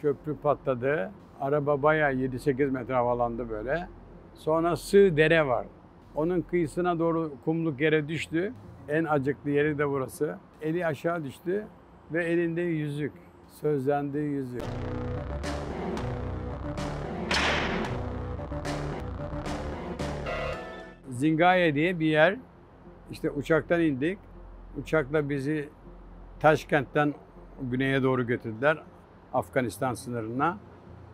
Köprü patladı. Araba bayağı 7-8 metre havalandı böyle. Sonra sığ dere var. Onun kıyısına doğru kumluk yere düştü. En acıklı yeri de burası. Eli aşağı düştü ve elinde yüzük. Sözlendiği yüzük. Zingaya diye bir yer. İşte uçaktan indik. Uçakla bizi Taşkent'ten güneye doğru götürdüler. Afganistan sınırına.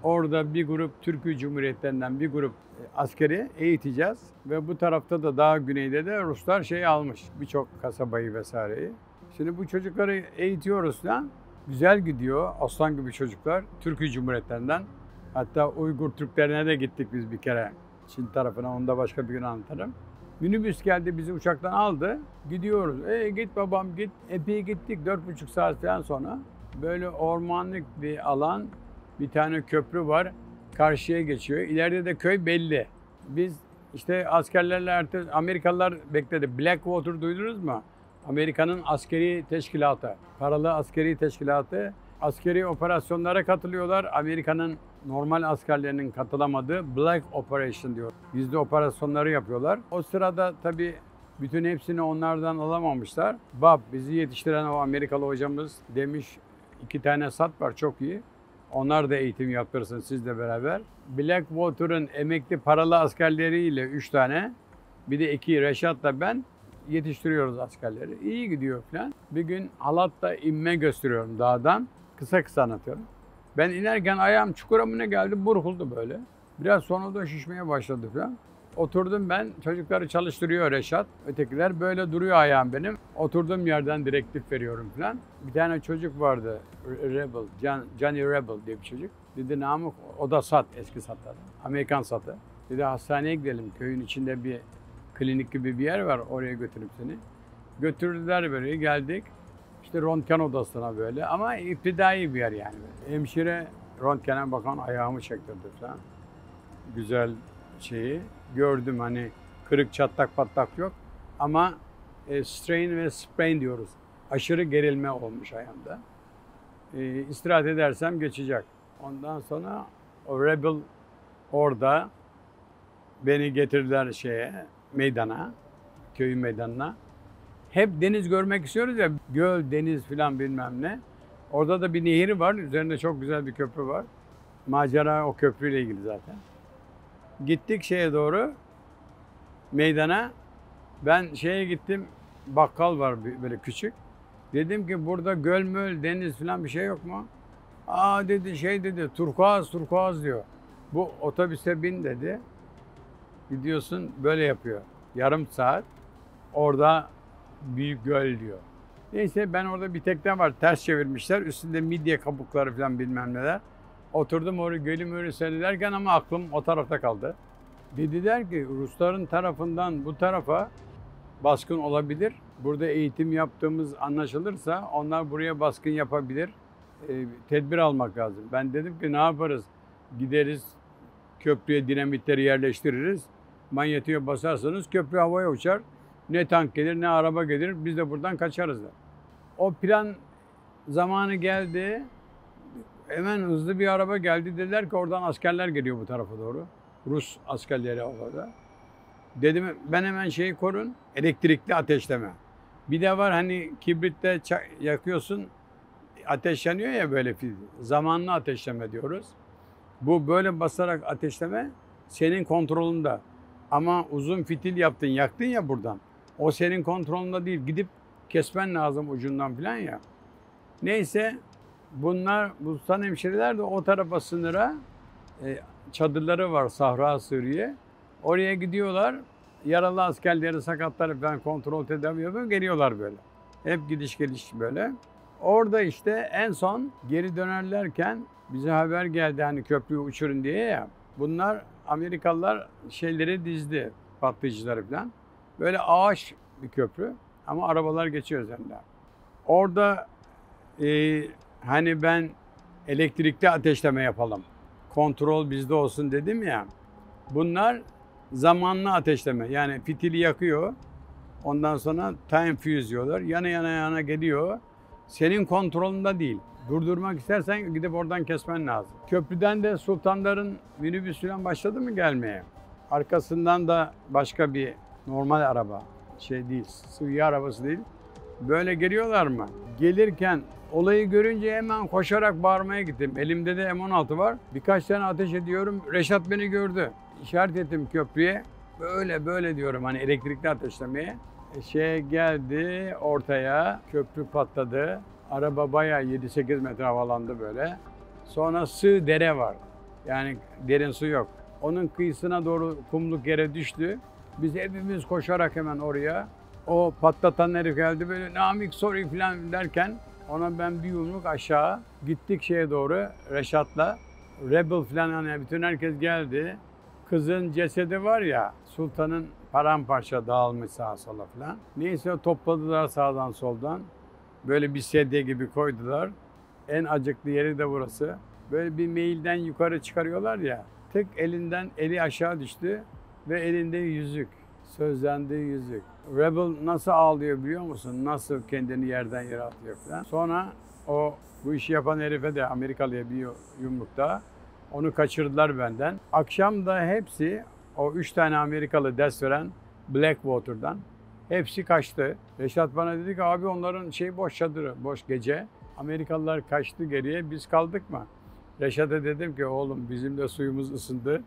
Orada bir grup Türkiye Cumhuriyetlerinden bir grup askeri eğiteceğiz. Ve bu tarafta da daha güneyde de Ruslar almış. Birçok kasabayı vesaireyi. Şimdi bu çocukları eğitiyoruz falan. Güzel gidiyor. Aslan gibi çocuklar. Türkiye Cumhuriyetlerinden. Hatta Uygur Türklerine de gittik biz bir kere. Çin tarafına. Onu da başka bir gün anlatırım. Minibüs geldi bizi uçaktan aldı. Gidiyoruz. Git babam git. Epey gittik 4,5 saat falan sonra. Böyle ormanlık bir alan. Bir tane köprü var. Karşıya geçiyor. İleride de köy belli. Biz işte askerlerle Amerikalılar bekledi. Blackwater duydunuz mu? Amerika'nın askeri teşkilatı. Paralı askeri teşkilatı. Askeri operasyonlara katılıyorlar. Amerika'nın normal askerlerinin katılamadığı Black Operation diyor. Gizli operasyonları yapıyorlar. O sırada tabii bütün hepsini onlardan alamamışlar. Bob, bizi yetiştiren o Amerikalı hocamız demiş 2 tane sat var çok iyi. Onlar da eğitim yaptırsın sizle beraber. Blackwater'ın emekli paralı askerleriyle 3 tane, bir de 2 Reşat'la ben yetiştiriyoruz askerleri. İyi gidiyor falan. Bir gün halatla inme gösteriyorum dağdan. Kısa kısa anlatıyorum. Ben inerken ayağım çukura mı ne geldi? Burkuldu böyle. Biraz sonra da şişmeye başladı falan. Oturdum ben. Çocukları çalıştırıyor Reşat. Ötekiler böyle duruyor ayağım benim. Oturduğum yerden direktif veriyorum falan. Bir tane çocuk vardı. Rebel. Johnny Rebel diye bir çocuk. Dedi Namık o da sat. Eski satlardan. Amerikan satı. Dedi hastaneye gidelim. Köyün içinde bir klinik gibi bir yer var. Oraya götürüp seni. Götürdüler böyle. Geldik. İşte röntgen odasına böyle ama iptidai bir yer yani. Hemşire röntgene bakan ayağımı çektirdi falan. Güzel şeyi gördüm hani kırık çatlak patlak yok ama strain ve sprain diyoruz. Aşırı gerilme olmuş ayağımda. İstirahat edersem geçecek. Ondan sonra o Rebel orada beni getirdiler meydana, köyün meydanına. Hep deniz görmek istiyoruz ya, göl, deniz filan bilmem ne. Orada da bir nehir var, üzerinde çok güzel bir köprü var. Macera o köprüyle ilgili zaten. Gittik doğru, meydana. Ben gittim, bakkal var böyle küçük. Dedim ki burada göl möl, deniz filan bir şey yok mu? Aa dedi, dedi, turkuaz diyor. Bu otobüse bin dedi. Gidiyorsun böyle yapıyor. Yarım saat orada büyük göl diyor. Neyse ben orada bir tekne var ters çevirmişler. Üstünde midye kabukları falan bilmem neler. Oturdum oraya gölü seyrederken ama aklım o tarafta kaldı. Dediler ki Rusların tarafından bu tarafa baskın olabilir. Burada eğitim yaptığımız anlaşılırsa onlar buraya baskın yapabilir. Tedbir almak lazım. Ben dedim ki ne yaparız? Gideriz köprüye dinamitleri yerleştiririz. Manyetiğe basarsanız köprü havaya uçar. Ne tank gelir ne araba gelir. Biz de buradan kaçarız da. O plan zamanı geldi. Hemen hızlı bir araba geldi. Dediler ki oradan askerler geliyor bu tarafa doğru. Rus askerleri orada. Dedim ben hemen korun. Elektrikli ateşleme. Bir de var hani kibritle yakıyorsun. Ateş yanıyor ya böyle. Zamanlı ateşleme diyoruz. Bu böyle basarak ateşleme senin kontrolünde. Ama uzun fitil yaptın, yaktın ya buradan. O senin kontrolünde değil. Gidip kesmen lazım ucundan falan ya. Neyse bunlar, Ruslan hemşireler de o tarafa sınıra çadırları var Sahra Suriye. Oraya gidiyorlar. Yaralı askerleri, sakatları falan kontrol tedavi yapıyor. Geliyorlar böyle. Hep gidiş geliş böyle. Orada işte en son geri dönerlerken bize haber geldi hani köprüyü uçurun diye ya. Bunlar Amerikalılar dizdi, patlayıcıları falan. Böyle ağaç bir köprü ama arabalar geçiyor üzerinden. Orada hani ben elektrikli ateşleme yapalım, kontrol bizde olsun dedim ya. Bunlar zamanlı ateşleme, yani fitili yakıyor. Ondan sonra time fuse diyorlar. Yana geliyor. Senin kontrolünde değil. Durdurmak istersen gidip oradan kesmen lazım. Köprüden de sultanların minibüs falan başladı mı gelmeye? Arkasından da başka bir normal araba, şey değil, sıvı arabası değil. Böyle geliyorlar mı? Gelirken olayı görünce hemen koşarak bağırmaya gittim. Elimde de M16 var. Birkaç tane ateş ediyorum. Reşat beni gördü. İşaret ettim köprüye. Böyle böyle diyorum hani elektrikli ateşlemeye. Geldi ortaya. Köprü patladı. Araba bayağı 7-8 metre havalandı böyle. Sonra sığ dere var. Yani derin su yok. Onun kıyısına doğru kumluk yere düştü. Biz hepimiz koşarak hemen oraya. O patlatan herif geldi böyle Namık sorry falan derken ona ben bir yumruk aşağı gittik şeye doğru Reşat'la. Rebel falan hani bütün herkes geldi. Kızın cesedi var ya sultanın paramparça dağılmış sağa sola falan. Neyse topladılar sağdan soldan. Böyle bir sedye gibi koydular. En acıklı yeri de burası. Böyle bir meyilden yukarı çıkarıyorlar ya. Tık elinden eli aşağı düştü ve elinde yüzük. Sözlendiği yüzük. Rebel nasıl ağlıyor biliyor musun? Nasıl kendini yerden yere atıyor falan. Sonra bu işi yapan herife de Amerikalıya bir yumrukta. Onu kaçırdılar benden. Akşam da hepsi o 3 tane Amerikalı ders veren Blackwater'dan hepsi kaçtı. Reşat bana dedi ki abi onların boş çadırı, boş gece. Amerikalılar kaçtı geriye, biz kaldık mı? Reşat'a dedim ki oğlum bizim de suyumuz ısındı.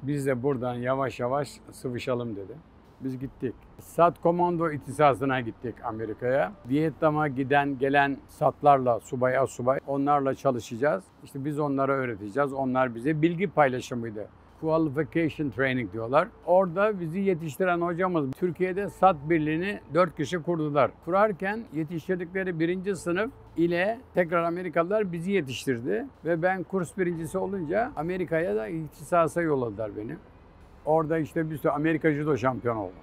Biz de buradan yavaş yavaş sıvışalım dedi. Biz gittik. SAT Komando İhtisası'na gittik Amerika'ya. Vietnam'a giden gelen SAT'larla, subay asubay onlarla çalışacağız. İşte biz onlara öğreteceğiz. Onlar bize bilgi paylaşımıydı. Qualification Training diyorlar. Orada bizi yetiştiren hocamız Türkiye'de SAT birliğini 4 kişi kurdular. Kurarken yetiştirdikleri 1. sınıf ile tekrar Amerikalılar bizi yetiştirdi. Ve ben kurs birincisi olunca Amerika'ya da ihtisasa yolladılar beni. Orada işte bir sürü Amerika Judo şampiyon oldum.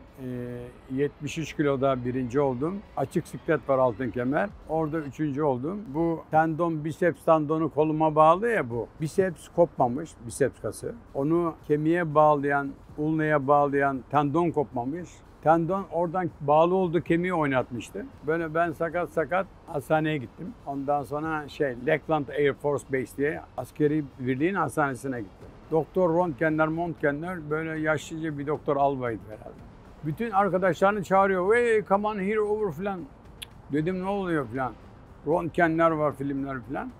73 kiloda 1. oldum. Açık siklet var altın kemer. Orada 3. oldum. Bu tendon, biceps tendonu koluma bağlı ya bu. Biceps kopmamış, biceps kası. Onu kemiğe bağlayan, ulnaya bağlayan tendon kopmamış. Tendon oradan bağlı olduğu kemiği oynatmıştı. Böyle ben sakat hastaneye gittim. Ondan sonra Lackland Air Force Base diye askeri birliğin hastanesine gittim. Doktor Montkenler böyle yaşlıca bir doktor albaydı herhalde. Bütün arkadaşlarını çağırıyor. Hey come on here over falan. Dedim ne oluyor falan. Röntgenler var, filmler falan.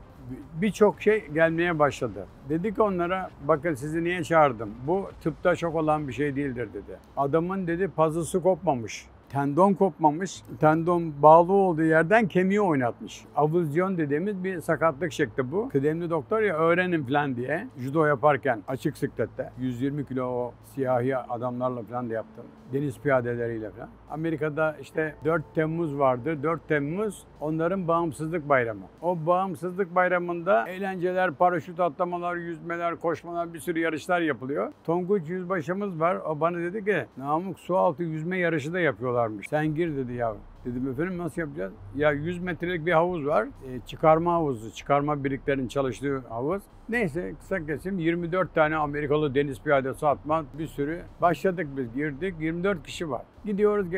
Birçok şey gelmeye başladı. Dedi ki onlara bakın sizi niye çağırdım? Bu tıpta çok olan bir şey değildir dedi. Adamın dedi pazısı kopmamış. Tendon kopmamış, tendon bağlı olduğu yerden kemiği oynatmış. Avulsyon dediğimiz bir sakatlık şekli bu. Kıdemli doktor ya öğrenin falan diye judo yaparken açık siklette 120 kilo o siyahi adamlarla falan da yaptım. Deniz piyadeleriyle falan. Amerika'da işte 4 Temmuz vardı. 4 Temmuz onların bağımsızlık bayramı. O bağımsızlık bayramında eğlenceler, paraşüt atlamalar, yüzmeler, koşmalar bir sürü yarışlar yapılıyor. Tonguç yüzbaşımız var. O bana dedi ki Namık sualtı yüzme yarışı da yapıyorlarmış. Sen gir dedi ya. Dedim efendim nasıl yapacağız? Ya 100 metrelik bir havuz var. Çıkarma havuzu, çıkarma birliklerinin çalıştığı havuz. Neyse kısa kesim 24 tane Amerikalı deniz piyadesi atma bir sürü. Başladık biz girdik 24 kişi var. Gidiyoruz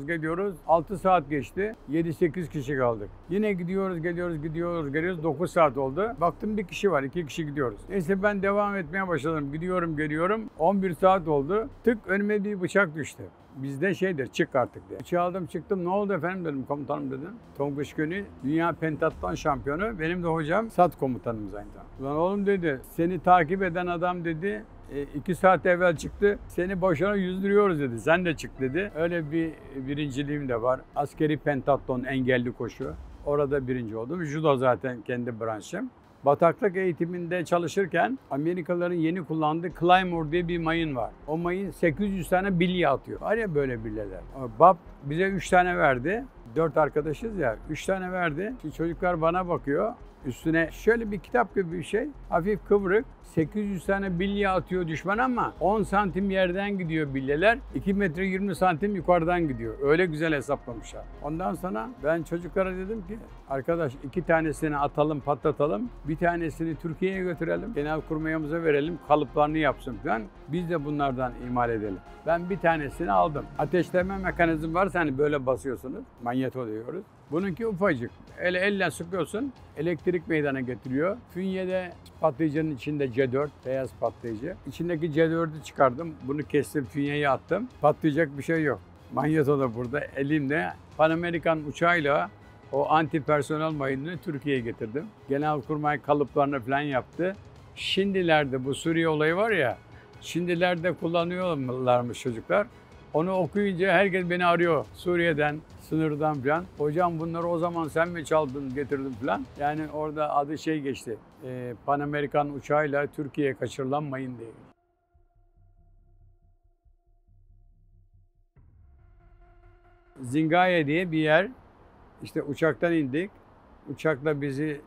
geliyoruz. 6 saat geçti. 7-8 kişi kaldık. Yine gidiyoruz 9 saat oldu. Baktım bir kişi var 2 kişi gidiyoruz. Neyse ben devam etmeye başladım. Gidiyorum 11 saat oldu. Tık önüme bir bıçak düştü. Bizde çık artık diye. Bıçağı aldım çıktım ne oldu efendim dedim komutanım dedim. Tonguç Gönül dünya pentatlon şampiyonu benim de hocam SAT komutanımız aynı zamanda. Ulan oğlum dedi seni takip eden adam dedi 2 saat evvel çıktı seni boşuna yüzdürüyoruz dedi sen de çık dedi. Öyle bir birinciliğim de var. Askeri pentatlon engelli koşu. Orada 1. oldum. Judo zaten kendi branşım. Bataklık eğitiminde çalışırken Amerikalıların yeni kullandığı Claymore diye bir mayın var. O mayın 800 tane bilye atıyor. Var ya böyle bilyeler. Bab bize 3 tane verdi. 4 arkadaşız ya 3 tane verdi. Şimdi çocuklar bana bakıyor. Üstüne şöyle bir kitap gibi bir şey. Hafif kıvrık. 800 tane bilye atıyor düşman ama 10 santim yerden gidiyor bilyeler. 2 metre 20 santim yukarıdan gidiyor. Öyle güzel hesaplamışlar. Ondan sonra ben çocuklara dedim ki arkadaş 2 tanesini atalım patlatalım. Bir tanesini Türkiye'ye götürelim. Genelkurmayımıza verelim. Kalıplarını yapsın falan. Biz de bunlardan imal edelim. Ben bir tanesini aldım. Ateşleme mekanizması varsa hani böyle basıyorsunuz. Manyeto diyoruz. Bununki ufacık. Elle sıkıyorsun, elektrik meydana getiriyor. Fünyede patlayıcının içinde C4, beyaz patlayıcı. İçindeki C4'ü çıkardım, bunu kestim, fünyeye attım. Patlayacak bir şey yok. Manyeto da burada, elimle Pan American uçağıyla o anti personel mayınını Türkiye'ye getirdim. Genelkurmay kalıplarını falan yaptı. Şimdilerde bu Suriye olayı var ya, şimdilerde kullanıyorlarmış çocuklar. Onu okuyunca herkes beni arıyor Suriye'den, sınırdan falan. Hocam bunları o zaman sen mi çaldın, getirdin falan. Yani orada adı şey geçti. Pan American uçağıyla Türkiye'ye kaçırılan mayın diye. Zingaye diye bir yer. İşte uçaktan indik. Uçakla bizi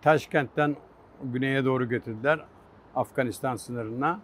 Taşkent'ten güneye doğru götürdüler. Afganistan sınırına.